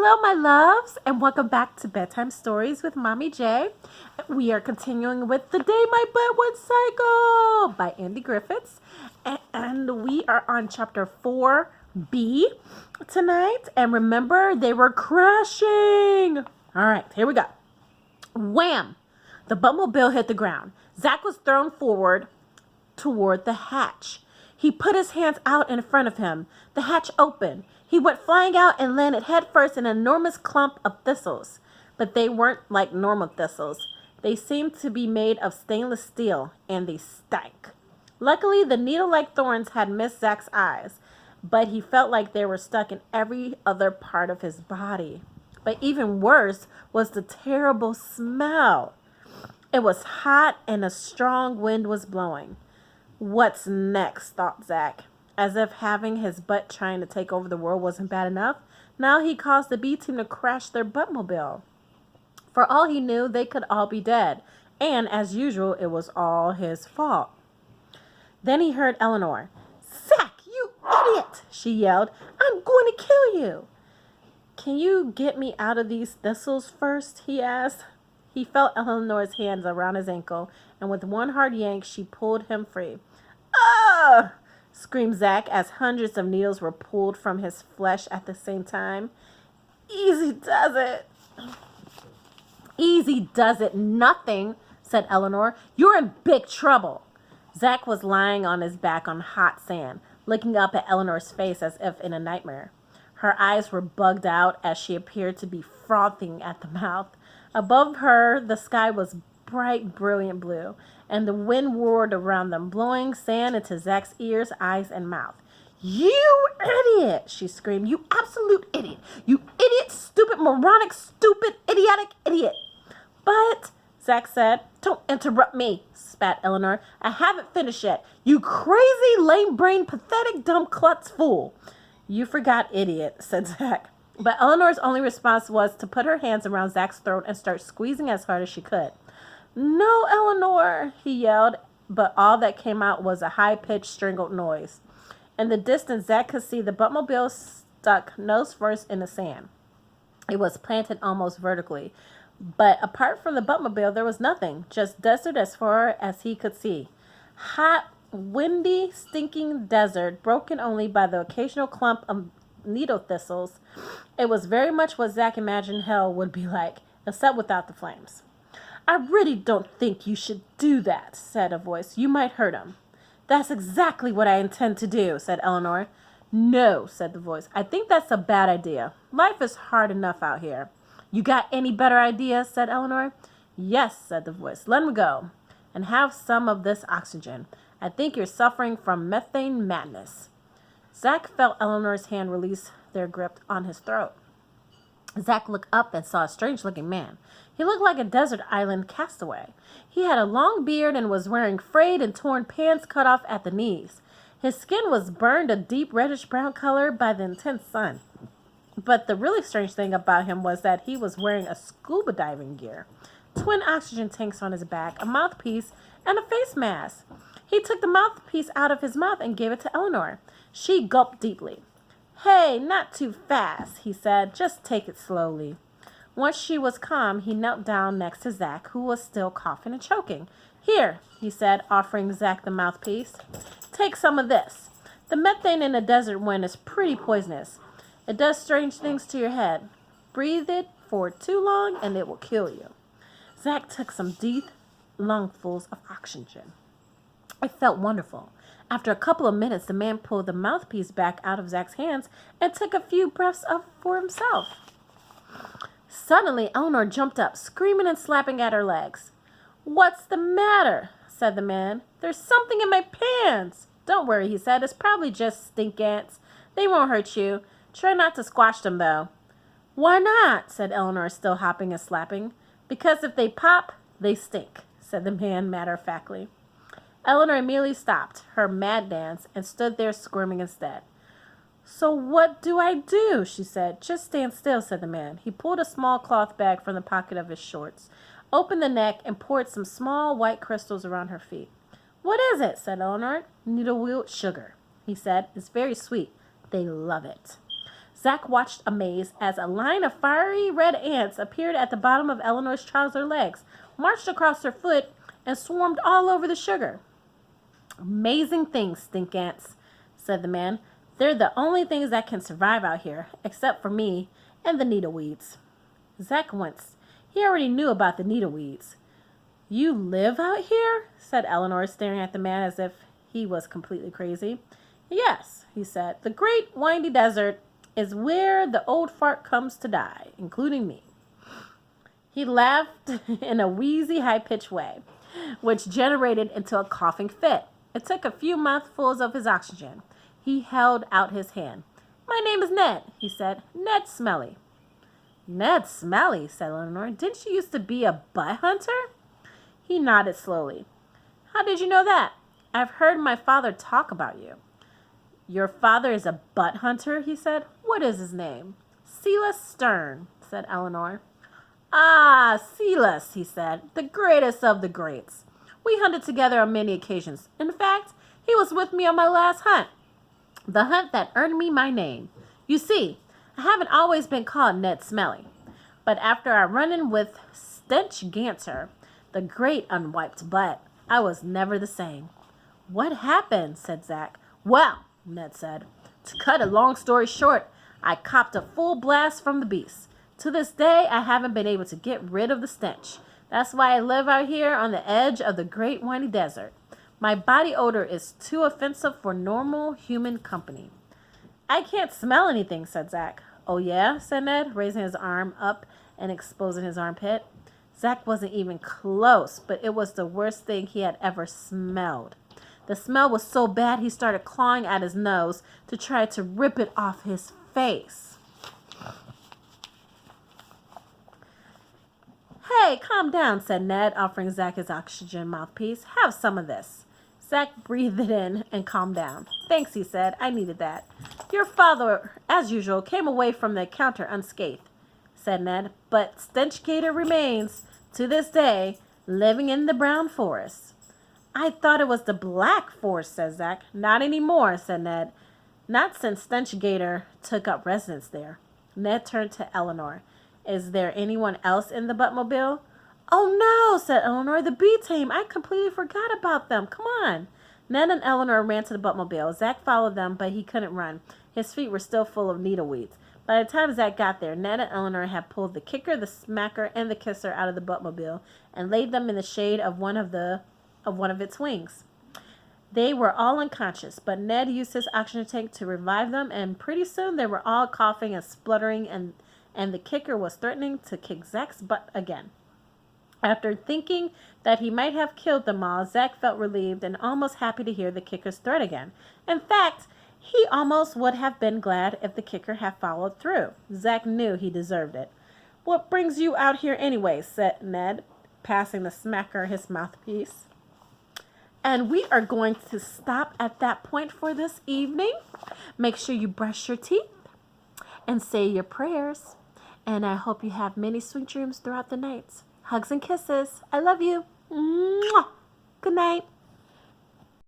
Hello, my loves, and welcome back to Bedtime Stories with Mommy J. We are continuing with The Day My Butt Went Psycho by Andy Griffiths. And we are on chapter 4B tonight. And remember, they were crashing. All right, here we go. Wham! The Buttmobile hit the ground. Zach was thrown forward toward the hatch. He put his hands out in front of him. The hatch opened. He went flying out and landed headfirst in an enormous clump of thistles. But they weren't like normal thistles. They seemed to be made of stainless steel, and they stank. Luckily, the needle-like thorns had missed Zach's eyes, but he felt like they were stuck in every other part of his body. But even worse was the terrible smell. It was hot, and a strong wind was blowing. What's next, thought Zach. As if having his butt trying to take over the world wasn't bad enough, now he caused the B-team to crash their Buttmobile. For all he knew, they could all be dead, and as usual, it was all his fault. Then he heard Eleanor. "Zach, you idiot!" she yelled. "I'm going to kill you!" "Can you get me out of these thistles first?" he asked. He felt Eleanor's hands around his ankle, and with one hard yank, she pulled him free. "Ugh!" screamed Zach as hundreds of needles were pulled from his flesh at the same time. "Easy does it." "Easy does it nothing," said Eleanor. "You're in big trouble." Zach was lying on his back on hot sand, looking up at Eleanor's face as if in a nightmare. Her eyes were bugged out as she appeared to be frothing at the mouth. Above her, the sky was bright, brilliant blue, and the wind roared around them, blowing sand into Zach's ears, eyes, and mouth. "You idiot!" she screamed. "You absolute idiot! You idiot, stupid, moronic, stupid, idiotic idiot!" "But," Zach said. "Don't interrupt me," spat Eleanor. "I haven't finished yet. You crazy, lame-brained, pathetic, dumb klutz fool." "You forgot idiot," said Zach. But Eleanor's only response was to put her hands around Zach's throat and start squeezing as hard as she could. "No, Eleanor," he yelled, but all that came out was a high-pitched, strangled noise. In the distance, Zach could see the Buttmobile stuck nose first in the sand. It was planted almost vertically, but apart from the Buttmobile, there was nothing, just desert as far as he could see. Hot, windy, stinking desert, broken only by the occasional clump of needle thistles. It was very much what Zach imagined hell would be like, except without the flames. "I really don't think you should do that," said a voice. "You might hurt him." "That's exactly what I intend to do," said Eleanor. "No," said the voice. "I think that's a bad idea. Life is hard enough out here." "You got any better ideas?" said Eleanor. "Yes," said the voice. "Let him go and have some of this oxygen. I think you're suffering from methane madness." Zach felt Eleanor's hand release their grip on his throat. Zach looked up and saw a strange-looking man. He looked like a desert island castaway. He had a long beard and was wearing frayed and torn pants cut off at the knees. His skin was burned a deep reddish-brown color by the intense sun. But the really strange thing about him was that he was wearing a scuba diving gear, twin oxygen tanks on his back, a mouthpiece, and a face mask. He took the mouthpiece out of his mouth and gave it to Eleanor. She gulped deeply. "Hey, not too fast," he said. "Just take it slowly." Once she was calm, he knelt down next to Zach, who was still coughing and choking. "Here," he said, offering Zach the mouthpiece. "Take some of this. The methane in the desert wind is pretty poisonous. It does strange things to your head. Breathe it for too long and it will kill you." Zach took some deep lungfuls of oxygen. It felt wonderful. After a couple of minutes, the man pulled the mouthpiece back out of Zach's hands and took a few breaths for himself. Suddenly, Eleanor jumped up, screaming and slapping at her legs. "What's the matter?" said the man. "There's something in my pants." "Don't worry," he said. "It's probably just stink ants. They won't hurt you. Try not to squash them, though." "Why not?" said Eleanor, still hopping and slapping. "Because if they pop, they stink," said the man matter-of-factly. Eleanor immediately stopped her mad dance and stood there squirming instead. "So what do I do?" she said. "Just stand still," said the man. He pulled a small cloth bag from the pocket of his shorts, opened the neck, and poured some small white crystals around her feet. "What is it?" said Eleanor. "Needleweed sugar," he said. "It's very sweet. They love it." Zach watched amazed as a line of fiery red ants appeared at the bottom of Eleanor's trouser legs, marched across her foot, and swarmed all over the sugar. Amazing things, stink ants, said the man. They're the only things that can survive out here, except for me and the needleweeds. Zach winced. He already knew about the needleweeds. You live out here? Said Eleanor, staring at the man as if he was completely crazy. Yes, he said. The great windy desert is where the old fart comes to die, including me. He laughed in a wheezy, high-pitched way, which generated into a coughing fit. It took a few mouthfuls of his oxygen. He held out his hand. My name is Ned, he said. Ned Smelly. Ned Smelly, said Eleanor. Didn't you used to be a butt hunter? He nodded slowly. How did you know that? I've heard my father talk about you. Your father is a butt hunter, he said. What is his name? Silas Stern, said Eleanor. Ah, Silas, he said. The greatest of the greats. We hunted together on many occasions. In fact, he was with me on my last hunt. The hunt that earned me my name. You see, I haven't always been called Ned Smelly. But after our run-in with Stench Ganser, the great unwiped butt, I was never the same. What happened? Said Zach. Well, Ned said, to cut a long story short, I copped a full blast from the beast. To this day, I haven't been able to get rid of the stench. That's why I live out here on the edge of the great windy desert. My body odor is too offensive for normal human company. I can't smell anything, said Zach. Oh, yeah, said Ned, raising his arm up and exposing his armpit. Zach wasn't even close, but it was the worst thing he had ever smelled. The smell was so bad he started clawing at his nose to try to rip it off his face. Hey, calm down, said Ned, offering Zach his oxygen mouthpiece. Have some of this. Zach breathed it in and calmed down. Thanks, he said. I needed that. Your father, as usual, came away from the encounter unscathed, said Ned, but Stenchgator remains, to this day, living in the brown forest. I thought it was the black forest, said Zach. Not anymore, said Ned. Not since Stenchgator took up residence there. Ned turned to Eleanor. Is there anyone else in the Buttmobile? Oh, no, said Eleanor. The bee team. I completely forgot about them. Come on. Ned and Eleanor ran to the Buttmobile. Zach followed them, but he couldn't run. His feet were still full of needleweeds. By the time Zach got there, Ned and Eleanor had pulled the kicker, the smacker, and the kisser out of the Buttmobile and laid them in the shade of one of its wings. They were all unconscious, but Ned used his oxygen tank to revive them, and pretty soon they were all coughing and spluttering, and the kicker was threatening to kick Zach's butt again. After thinking that he might have killed them all, Zach felt relieved and almost happy to hear the kicker's threat again. In fact, he almost would have been glad if the kicker had followed through. Zach knew he deserved it. What brings you out here anyway? Said Ned, passing the smacker his mouthpiece. And we are going to stop at that point for this evening. Make sure you brush your teeth and say your prayers. And I hope you have many sweet dreams throughout the night. Hugs and kisses. I love you. Mwah. Good night.